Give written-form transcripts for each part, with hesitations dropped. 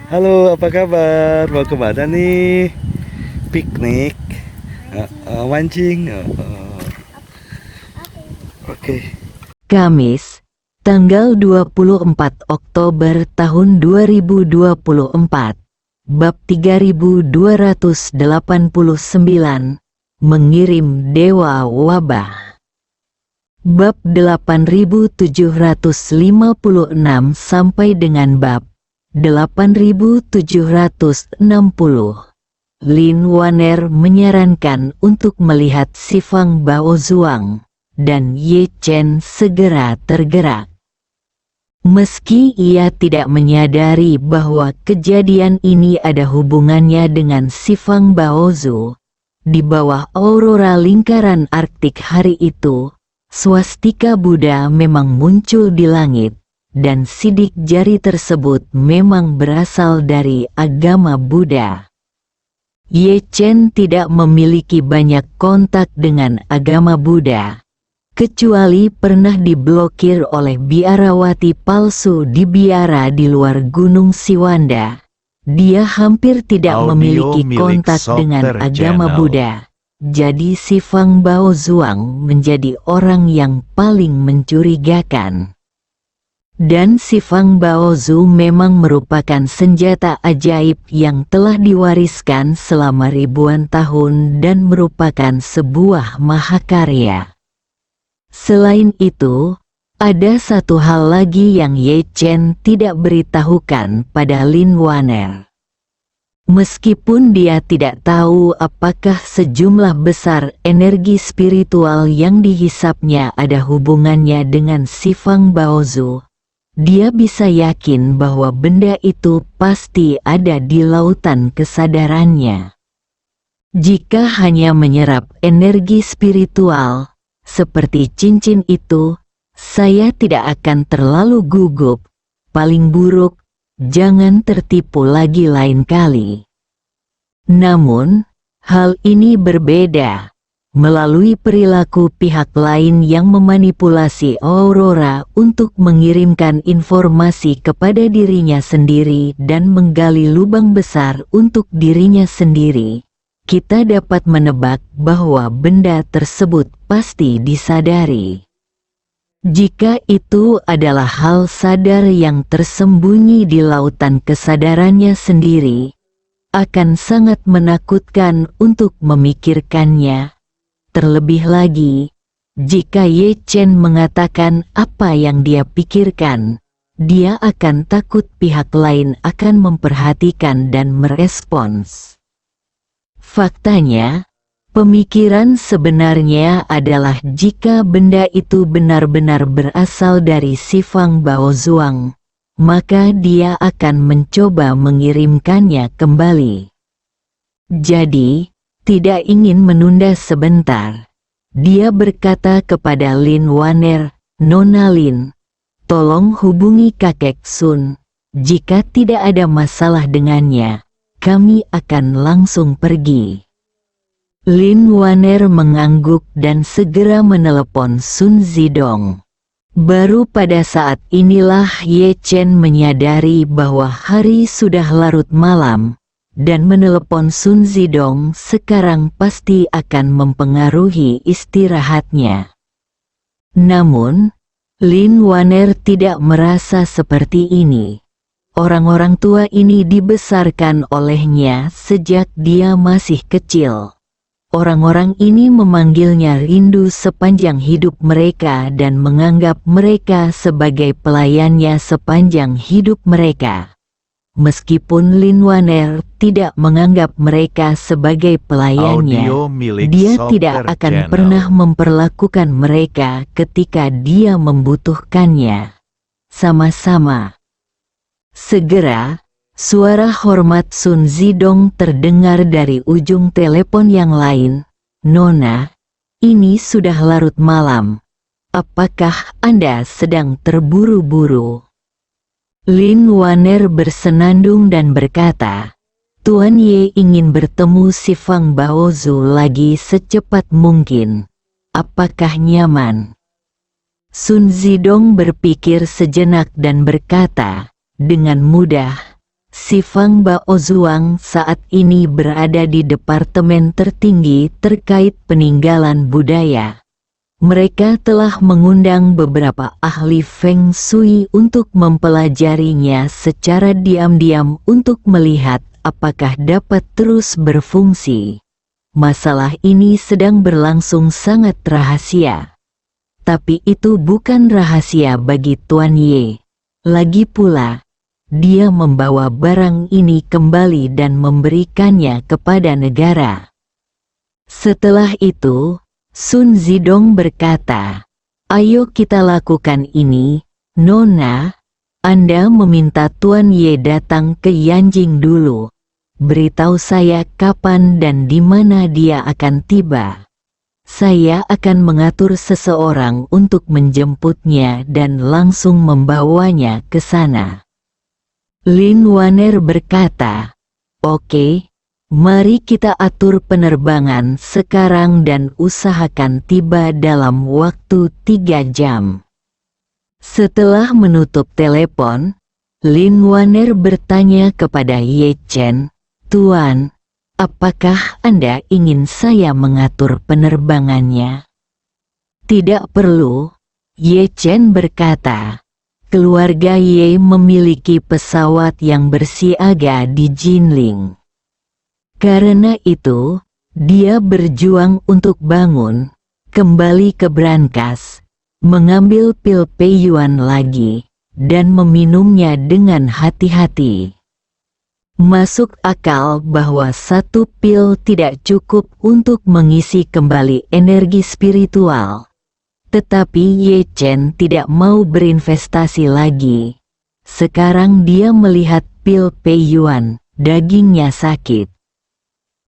Halo, apa kabar? Mau kemana nih? Piknik? Mancing? Oke. Kamis, tanggal 24 Oktober tahun 2024, bab 3289, mengirim dewa wabah. Bab 8756 sampai dengan bab 8760. Lin Waner menyarankan untuk melihat si Fang Baozuang, dan Ye Chen segera tergerak. Meski ia tidak menyadari bahwa kejadian ini ada hubungannya dengan si Fang Baozu, di bawah aurora lingkaran Arktik hari itu, swastika Buddha memang muncul di langit, dan sidik jari tersebut memang berasal dari agama Buddha. Ye Chen tidak memiliki banyak kontak dengan agama Buddha, kecuali pernah diblokir oleh biarawati palsu di biara di luar Gunung Siwanda. Dia hampir tidak memiliki kontak dengan agama Buddha. Jadi si Fang Baozuang menjadi orang yang paling mencurigakan. Dan si Fang Baozu memang merupakan senjata ajaib yang telah diwariskan selama ribuan tahun dan merupakan sebuah mahakarya. Selain itu, ada satu hal lagi yang Ye Chen tidak beritahukan pada Lin Waner. Meskipun dia tidak tahu apakah sejumlah besar energi spiritual yang dihisapnya ada hubungannya dengan si Fang Baozu, dia bisa yakin bahwa benda itu pasti ada di lautan kesadarannya. Jika hanya menyerap energi spiritual, seperti cincin itu, saya tidak akan terlalu gugup. Paling buruk, jangan tertipu lagi lain kali. Namun, hal ini berbeda. Melalui perilaku pihak lain yang memanipulasi aurora untuk mengirimkan informasi kepada dirinya sendiri dan menggali lubang besar untuk dirinya sendiri, kita dapat menebak bahwa benda tersebut pasti disadari. Jika itu adalah hal sadar yang tersembunyi di lautan kesadarannya sendiri, akan sangat menakutkan untuk memikirkannya. Terlebih lagi, jika Ye Chen mengatakan apa yang dia pikirkan, dia akan takut pihak lain akan memperhatikan dan merespons. Faktanya, pemikiran sebenarnya adalah jika benda itu benar-benar berasal dari si Fang Baozuang, maka dia akan mencoba mengirimkannya kembali. Jadi, tidak ingin menunda sebentar, dia berkata kepada Lin Waner, "Nona Lin, tolong hubungi kakek Sun. Jika tidak ada masalah dengannya, kami akan langsung pergi." Lin Waner mengangguk dan segera menelepon Sun Zidong. Baru pada saat inilah Ye Chen menyadari bahwa hari sudah larut malam, dan menelepon Sun Zidong sekarang pasti akan mempengaruhi istirahatnya. Namun, Lin Waner tidak merasa seperti ini. Orang-orang tua ini dibesarkan olehnya sejak dia masih kecil. Orang-orang ini memanggilnya rindu sepanjang hidup mereka dan menganggap mereka sebagai pelayannya sepanjang hidup mereka. Meskipun Lin Waner tidak menganggap mereka sebagai pelayannya, dia tidak akan pernah memperlakukan mereka ketika dia membutuhkannya. Sama-sama. Segera, suara hormat Sun Zidong terdengar dari ujung telepon yang lain. "Nona, ini sudah larut malam. Apakah Anda sedang terburu-buru?" Lin Waner bersenandung dan berkata, "Tuan Ye ingin bertemu si Fang Baozu lagi secepat mungkin. Apakah nyaman?" Sun Zidong berpikir sejenak dan berkata, dengan mudah, Si Fang Baozuang saat ini berada di departemen tertinggi terkait peninggalan budaya. Mereka telah mengundang beberapa ahli Feng Shui untuk mempelajarinya secara diam-diam untuk melihat apakah dapat terus berfungsi. Masalah ini sedang berlangsung sangat rahasia. Tapi itu bukan rahasia bagi Tuan Ye. Lagi pula, dia membawa barang ini kembali dan memberikannya kepada negara. Setelah itu, Sun Zidong berkata, "Ayo kita lakukan ini, Nona. Anda meminta Tuan Ye datang ke Yanjing dulu. Beritahu saya kapan dan di mana dia akan tiba. Saya akan mengatur seseorang untuk menjemputnya dan langsung membawanya ke sana." Lin Waner berkata, "Oke, mari kita atur penerbangan sekarang dan usahakan tiba dalam waktu 3 jam." Setelah menutup telepon, Lin Waner bertanya kepada Ye Chen, "Tuan, apakah Anda ingin saya mengatur penerbangannya?" "Tidak perlu," Ye Chen berkata. Keluarga Ye memiliki pesawat yang bersiaga di Jinling. Karena itu, dia berjuang untuk bangun, kembali ke brankas, mengambil pil Peiyuan lagi, dan meminumnya dengan hati-hati. Masuk akal bahwa satu pil tidak cukup untuk mengisi kembali energi spiritual. Tetapi Ye Chen tidak mau berinvestasi lagi. Sekarang dia melihat pil Peiyuan, dagingnya sakit.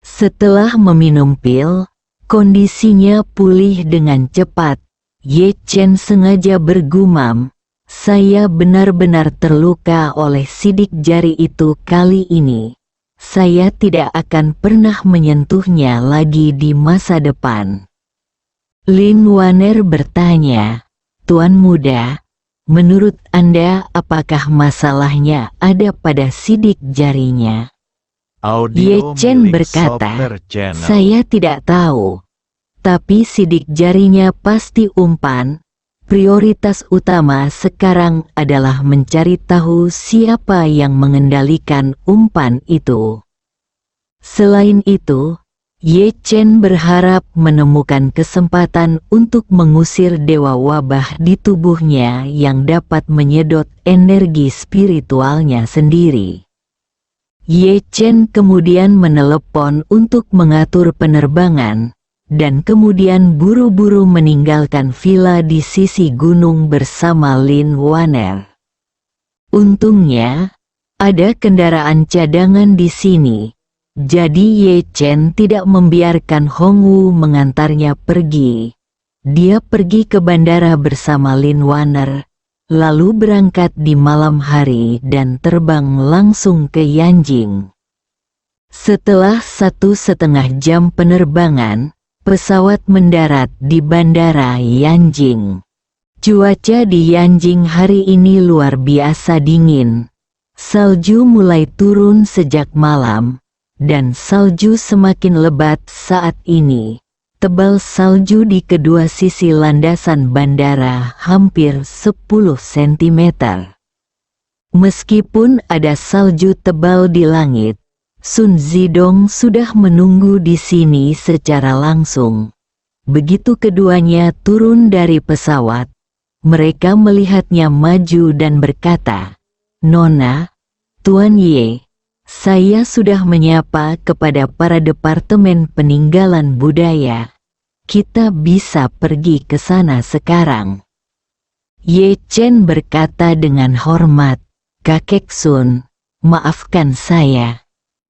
Setelah meminum pil, kondisinya pulih dengan cepat. Ye Chen sengaja bergumam, "Saya benar-benar terluka oleh sidik jari itu kali ini. Saya tidak akan pernah menyentuhnya lagi di masa depan." Lin Waner bertanya, "Tuan muda, menurut Anda apakah masalahnya ada pada sidik jarinya?" Ye Chen berkata, "Saya tidak tahu. Tapi sidik jarinya pasti umpan. Prioritas utama sekarang adalah mencari tahu siapa yang mengendalikan umpan itu." Selain itu, Ye Chen berharap menemukan kesempatan untuk mengusir dewa wabah di tubuhnya yang dapat menyedot energi spiritualnya sendiri. Ye Chen kemudian menelepon untuk mengatur penerbangan, dan kemudian buru-buru meninggalkan villa di sisi gunung bersama Lin Waner. Untungnya, ada kendaraan cadangan di sini. Jadi Ye Chen tidak membiarkan Hong Wu mengantarnya pergi. Dia pergi ke bandara bersama Lin Waner, lalu berangkat di malam hari dan terbang langsung ke Yanjing. Setelah 1,5 jam penerbangan, pesawat mendarat di bandara Yanjing. Cuaca di Yanjing hari ini luar biasa dingin. Salju mulai turun sejak malam. Dan salju semakin lebat saat ini. Tebal salju di kedua sisi landasan bandara hampir 10 cm. Meskipun ada salju tebal di langit, Sun Zidong sudah menunggu di sini secara langsung. Begitu keduanya turun dari pesawat, mereka melihatnya maju dan berkata, "Nona, Tuan Ye, saya sudah menyapa kepada para departemen peninggalan budaya. Kita bisa pergi ke sana sekarang." Ye Chen berkata dengan hormat, "Kakek Sun, maafkan saya."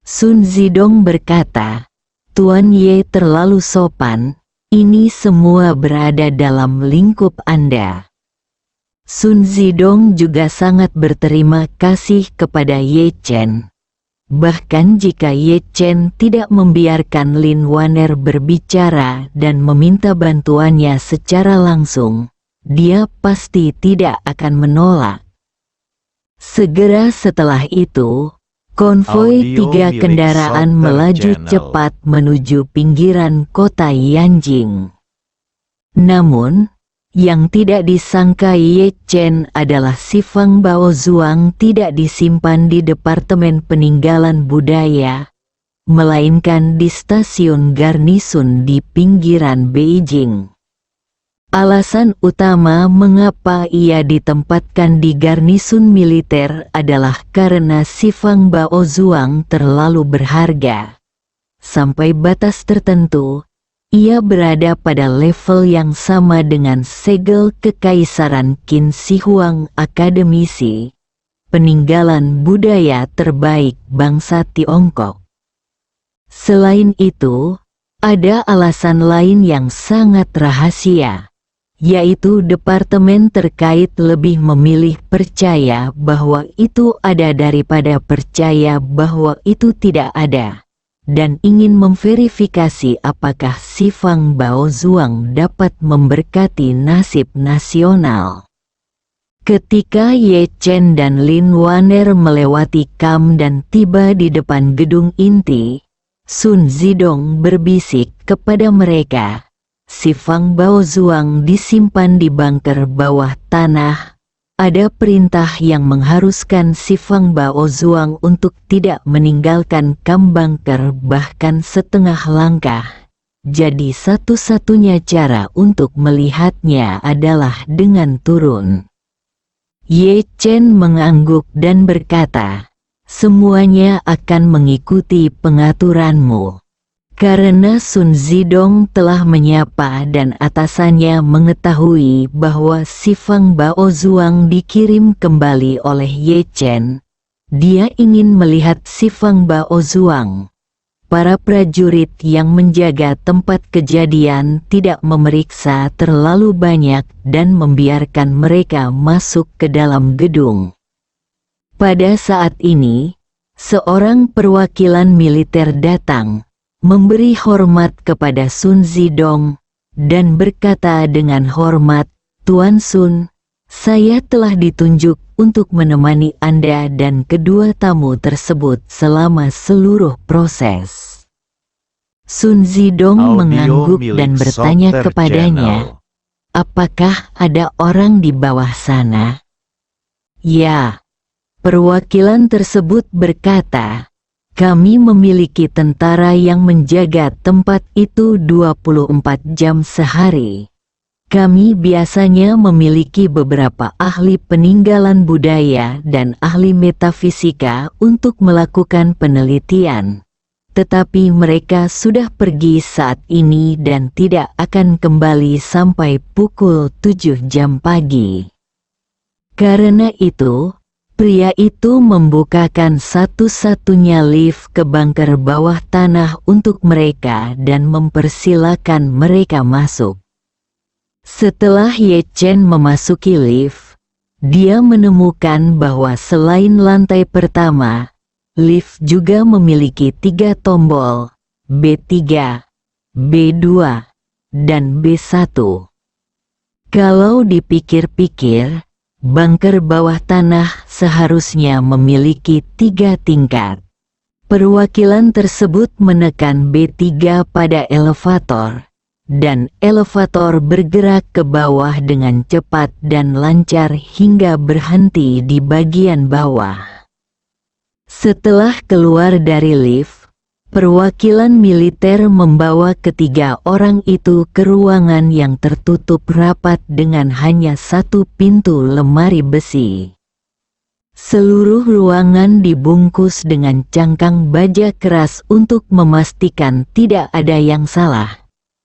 Sun Zidong berkata, "Tuan Ye terlalu sopan, ini semua berada dalam lingkup Anda." Sun Zidong juga sangat berterima kasih kepada Ye Chen. Bahkan jika Ye Chen tidak membiarkan Lin Waner berbicara dan meminta bantuannya secara langsung, dia pasti tidak akan menolak. Segera setelah itu, Konvoi Audio 3 milik kendaraan Solter melaju Channel. cepat menuju pinggiran kota Yanjing. Namun, yang tidak disangka Ye Chen adalah si Fang Baozuang tidak disimpan di Departemen Peninggalan Budaya, melainkan di stasiun garnisun di pinggiran Beijing. Alasan utama mengapa ia ditempatkan di garnisun militer adalah karena si Fang Baozuang terlalu berharga. Sampai batas tertentu, ia berada pada level yang sama dengan segel kekaisaran Qin Shi Huang, akademisi peninggalan budaya terbaik bangsa Tiongkok. Selain itu, ada alasan lain yang sangat rahasia, yaitu departemen terkait lebih memilih percaya bahwa itu ada daripada percaya bahwa itu tidak ada, dan ingin memverifikasi apakah si Fang Baozuang dapat memberkati nasib nasional. Ketika Ye Chen dan Lin Waner melewati kam dan tiba di depan gedung inti, Sun Zidong berbisik kepada mereka, si Fang Baozuang disimpan di bunker bawah tanah. Ada perintah yang mengharuskan si Fang Baozuang untuk tidak meninggalkan kam bunker bahkan setengah langkah. Jadi satu-satunya cara untuk melihatnya adalah dengan turun. Ye Chen mengangguk dan berkata, "Semuanya akan mengikuti pengaturanmu." Karena Sun Zidong telah menyapa dan atasannya mengetahui bahwa si Fang Baozuang dikirim kembali oleh Ye Chen, dia ingin melihat si Fang Baozuang. Para prajurit yang menjaga tempat kejadian tidak memeriksa terlalu banyak dan membiarkan mereka masuk ke dalam gedung. Pada saat ini, seorang perwakilan militer datang, memberi hormat kepada Sun Zidong, dan berkata dengan hormat, "Tuan Sun, saya telah ditunjuk untuk menemani Anda dan kedua tamu tersebut selama seluruh proses." Sun Zidong Audio mengangguk milik dan bertanya Solter kepadanya, Channel. "Apakah ada orang di bawah sana?" "Ya." Perwakilan tersebut berkata, "Kami memiliki tentara yang menjaga tempat itu 24 jam sehari. Kami biasanya memiliki beberapa ahli peninggalan budaya dan ahli metafisika untuk melakukan penelitian. Tetapi mereka sudah pergi saat ini dan tidak akan kembali sampai pukul 7 jam pagi." Karena itu, pria itu membukakan satu-satunya lift ke bunker bawah tanah untuk mereka dan mempersilakan mereka masuk. Setelah Ye Chen memasuki lift, dia menemukan bahwa selain lantai pertama, lift juga memiliki 3 tombol, B3, B2, dan B1. Kalau dipikir-pikir, bunker bawah tanah seharusnya memiliki 3 tingkat. Perwakilan tersebut menekan B3 pada elevator, dan elevator bergerak ke bawah dengan cepat dan lancar hingga berhenti di bagian bawah. Setelah keluar dari lift, perwakilan militer membawa ketiga orang itu ke ruangan yang tertutup rapat dengan hanya satu pintu lemari besi. Seluruh ruangan dibungkus dengan cangkang baja keras untuk memastikan tidak ada yang salah.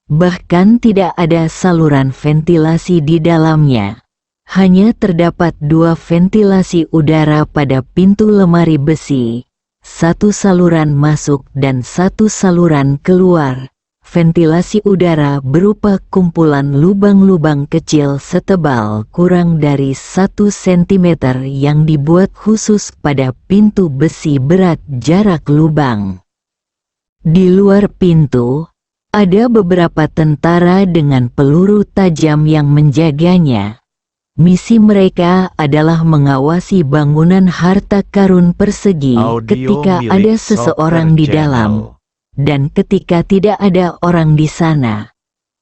Bahkan tidak ada saluran ventilasi di dalamnya. Hanya terdapat 2 ventilasi udara pada pintu lemari besi. 1 saluran masuk dan 1 saluran keluar. Ventilasi udara berupa kumpulan lubang-lubang kecil setebal kurang dari 1 cm yang dibuat khusus pada pintu besi berat jarak lubang. Di luar pintu, ada beberapa tentara dengan peluru tajam yang menjaganya. Misi mereka adalah mengawasi bangunan harta karun persegi ketika ada seseorang di dalam, dan ketika tidak ada orang di sana.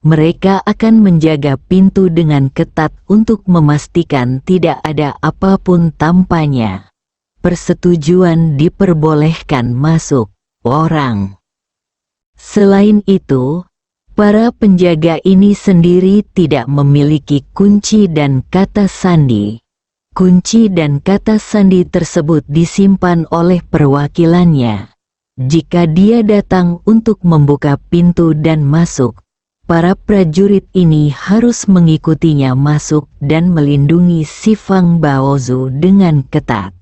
Mereka akan menjaga pintu dengan ketat untuk memastikan tidak ada apapun tanpanya. Persetujuan diperbolehkan masuk orang. Selain itu, para penjaga ini sendiri tidak memiliki kunci dan kata sandi. Kunci dan kata sandi tersebut disimpan oleh perwakilannya. Jika dia datang untuk membuka pintu dan masuk, para prajurit ini harus mengikutinya masuk dan melindungi si Fang Baozu dengan ketat.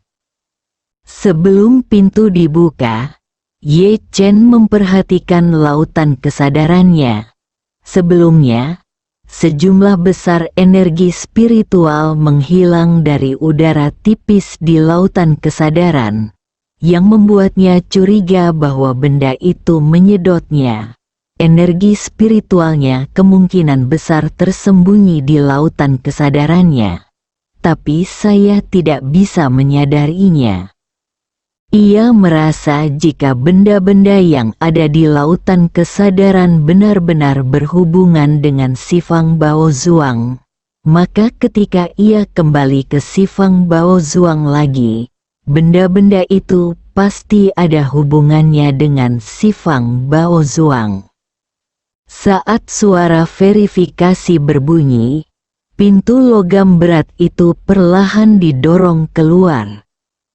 Sebelum pintu dibuka, Ye Chen memperhatikan lautan kesadarannya. Sebelumnya, sejumlah besar energi spiritual menghilang dari udara tipis di lautan kesadaran, yang membuatnya curiga bahwa benda itu menyedotnya. Energi spiritualnya kemungkinan besar tersembunyi di lautan kesadarannya, tapi saya tidak bisa menyadarinya. Ia merasa jika benda-benda yang ada di lautan kesadaran benar-benar berhubungan dengan si Fang Baozuang, maka ketika ia kembali ke si Fang Baozuang lagi, benda-benda itu pasti ada hubungannya dengan si Fang Baozuang. Saat suara verifikasi berbunyi, pintu logam berat itu perlahan didorong keluar.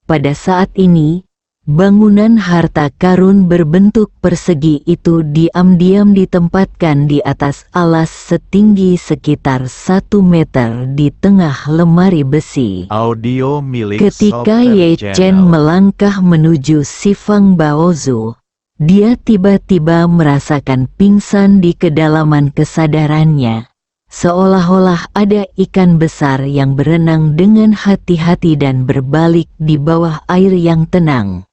Pada saat ini, bangunan harta karun berbentuk persegi itu diam-diam ditempatkan di atas alas setinggi sekitar 1 meter di tengah lemari besi. Audio milik Ketika Software Ye Channel. Chen melangkah menuju si Fang Baozu, dia tiba-tiba merasakan pingsan di kedalaman kesadarannya. Seolah-olah ada ikan besar yang berenang dengan hati-hati dan berbalik di bawah air yang tenang.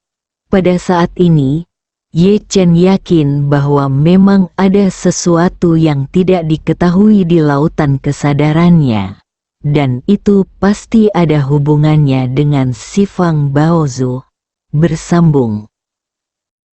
Pada saat ini, Ye Chen yakin bahwa memang ada sesuatu yang tidak diketahui di lautan kesadarannya. Dan itu pasti ada hubungannya dengan si Fang Baozu. Bersambung.